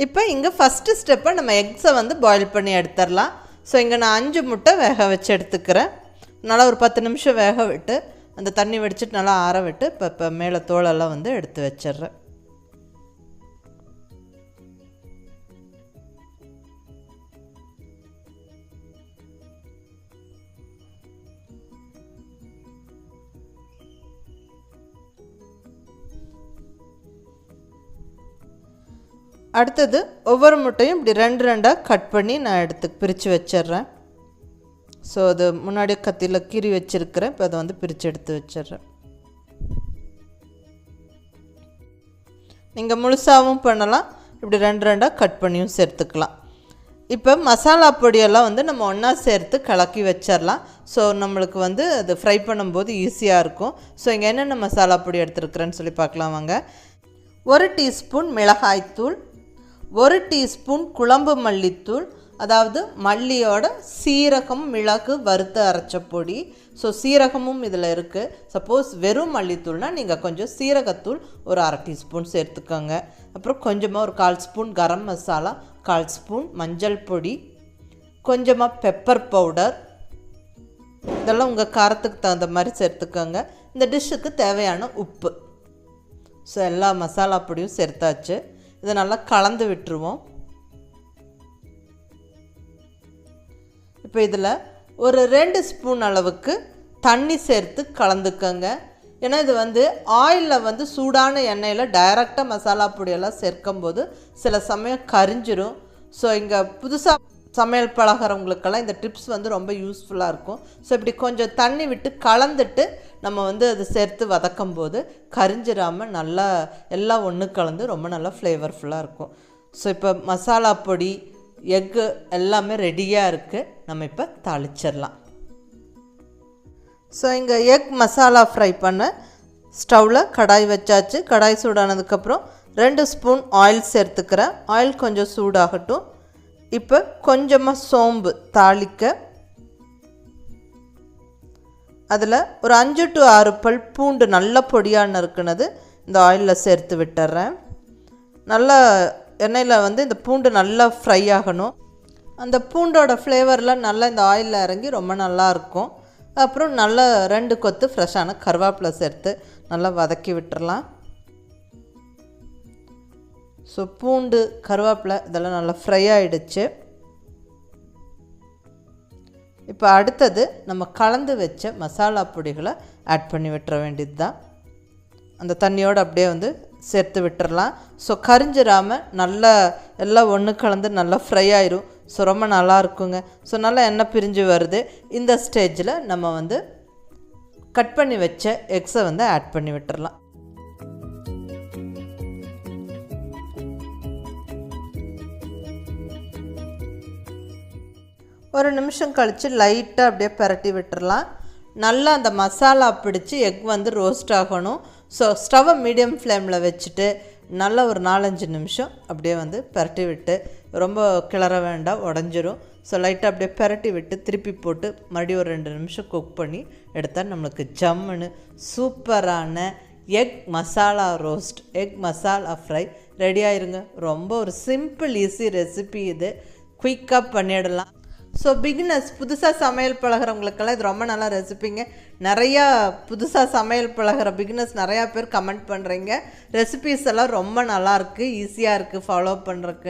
இப்போ இங்கே ஃபஸ்ட்டு ஸ்டெப்பை நம்ம எக்ஸை வந்து பாயில் பண்ணி எடுத்துடலாம். ஸோ இங்கே நான் 5 முட்டை வேக வச்சு எடுத்துக்கிறேன். நல்லா ஒரு 10 நிமிஷம் வேக விட்டு அந்த தண்ணி வடிச்சிட்டு நல்லா ஆற விட்டு இப்போ மேலே தோலெல்லாம் வந்து எடுத்து வச்சிட்றேன். அடுத்தது ஒவ்வொரு முட்டையும் இப்படி 2 கட் பண்ணி நான் பிரித்து வச்சிட்றேன். ஸோ அது முன்னாடி கத்தியில் கீறி வச்சுருக்கிறேன். இப்போ அதை வந்து பிரித்து எடுத்து வச்சிட்றேன். நீங்கள் முழுசாகவும் பண்ணலாம், இப்படி 2 கட் பண்ணியும் சேர்த்துக்கலாம். இப்போ மசாலா பொடியெல்லாம் வந்து நம்ம ஒன்றா சேர்த்து கலக்கி வச்சிடலாம். ஸோ நம்மளுக்கு வந்து அது ஃப்ரை பண்ணும்போது ஈஸியாக இருக்கும். ஸோ இங்கே என்னென்ன மசாலா பொடி எடுத்துருக்குறேன்னு சொல்லி பார்க்கலாம் வாங்க. 1 டீஸ்பூன் மிளகாய்த்தூள், 1 டீஸ்பூன் குழம்பு மல்லித்தூள், அதாவது மல்லியோட சீரகம் மிளகு வறுத்து அரைச்ச பொடி. ஸோ சீரகமும் இதில் இருக்குது. சப்போஸ் வெறும் மல்லித்தூள்னால் நீங்கள் கொஞ்சம் சீரகத்தூள் ஒரு 1/2 டீஸ்பூன் சேர்த்துக்கோங்க. அப்புறம் கொஞ்சமாக ஒரு 1/4 ஸ்பூன் கரம் மசாலா, 1/4 ஸ்பூன் மஞ்சள் பொடி, கொஞ்சமாக பெப்பர் பவுடர். இதெல்லாம் உங்கள் காரத்துக்கு தகுந்த மாதிரி சேர்த்துக்கோங்க. இந்த டிஷ்ஷுக்கு தேவையான உப்பு. ஸோ எல்லா மசாலா பொடியும் சேர்த்தாச்சு. இதை நல்லா கலந்து விட்டுருவோம். இப்போ இதில் ஒரு 2 ஸ்பூன் அளவுக்கு தண்ணி சேர்த்து கலந்துக்கங்க. ஏன்னா இது வந்து ஆயிலில் வந்து சூடான எண்ணெயில் டைரெக்டாக மசாலா பொடியெல்லாம் சேர்க்கும்போது சில சமயம் கரிஞ்சிரும். ஸோ இங்கே புதுசாக சமையல் பழகிறவங்களுக்கெல்லாம் இந்த டிப்ஸ் வந்து ரொம்ப யூஸ்ஃபுல்லாக இருக்கும். ஸோ இப்படி கொஞ்சம் தண்ணி விட்டு கலந்துட்டு நம்ம வந்து அது சேர்த்து வதக்கும் போது கரிஞ்சிடாமல் நல்லா எல்லாம் ஒன்று கலந்து ரொம்ப நல்லா ஃப்ளேவர்ஃபுல்லாக இருக்கும். ஸோ இப்போ மசாலா பொடி எக்கு எல்லாமே ரெடியாக இருக்குது. நம்ம இப்போ தாளிச்சிடலாம். ஸோ இங்கே எக் மசாலா ஃப்ரை பண்ண ஸ்டவ்வில் கடாய் வச்சாச்சு. கடாய் சூடானதுக்கப்புறம் 2 ஸ்பூன் ஆயில் சேர்த்துக்கிறேன். ஆயில் கொஞ்சம் சூடாகட்டும். இப்போ கொஞ்சமாக சோம்பு தாளிக்க, அதில் ஒரு 5 to 6 பல் பூண்டு நல்ல பொடியாக நறுக்குனது இந்த ஆயிலில் சேர்த்து விட்டுறேன். நல்லா எண்ணெயில் வந்து இந்த பூண்டு நல்லா ஃப்ரை ஆகணும். அந்த பூண்டோட ஃப்ளேவரில் நல்லா இந்த ஆயிலில் இறங்கி ரொம்ப நல்லாயிருக்கும். அப்புறம் நல்லா 2 கொத்து ஃப்ரெஷ்ஷான கருவேப்பிலை சேர்த்து நல்லா வதக்கி விட்டுறலாம். ஸோ பூண்டு கருவேப்பிலை இதெல்லாம் நல்லா ஃப்ரை ஆகிடுச்சு. இப்போ அடுத்தது நம்ம கலந்து வச்ச மசாலா பொடிகளை ஆட் பண்ணி விட்டுற வேண்டியது தான். அந்த தண்ணியோடு அப்படியே வந்து சேர்த்து விட்டுறலாம். ஸோ கரிஞ்சிடாமல் நல்லா எல்லாம் ஒன்று கலந்து நல்லா ஃப்ரை ஆயிரும். ஸோ ரொம்ப நல்லா இருக்குங்க. ஸோ நல்லா எண்ணெய் பிரிஞ்சு வருது. இந்த ஸ்டேஜில் நம்ம வந்து கட் பண்ணி வச்ச எக்ஸை வந்து ஆட் பண்ணி விட்டுறலாம். ஒரு நிமிஷம் கழித்து லைட்டாக அப்படியே பரட்டி விட்டுறலாம். நல்லா அந்த மசாலா பிடிச்சி எக் வந்து ரோஸ்ட் ஆகணும். ஸோ ஸ்டவ்வை மீடியம் ஃப்ளேமில் வச்சுட்டு நல்லா ஒரு 4-5 நிமிஷம் அப்படியே வந்து பரட்டி விட்டு, ரொம்ப கிளற வேண்டாம், உடஞ்சிரும். ஸோ லைட்டாக அப்படியே பரட்டி விட்டு திருப்பி போட்டு மறுபடியும் ஒரு 2 நிமிஷம் குக் பண்ணி எடுத்தால் நம்மளுக்கு ஜம்முன்னு சூப்பரான egg masala roast, egg masala fry ready ஆயிருங்க. ரொம்ப ஒரு சிம்பிள் ஈஸி ரெசிபி இது. குயிக்காக பண்ணிடலாம். ஸோ பிகினர்ஸ், புதுசாக சமையல் பழகிறவங்களுக்கெல்லாம் இது ரொம்ப நல்லா ரெசிபிங்க. நிறையா புதுசாக சமையல் பழகிற பிகினர்ஸ் நிறையா பேர் கமெண்ட் பண்ணுறீங்க. ரெசிபீஸ் எல்லாம் ரொம்ப நல்லாயிருக்கு, ஈஸியாக இருக்குது ஃபாலோ பண்ணுறதுக்கு.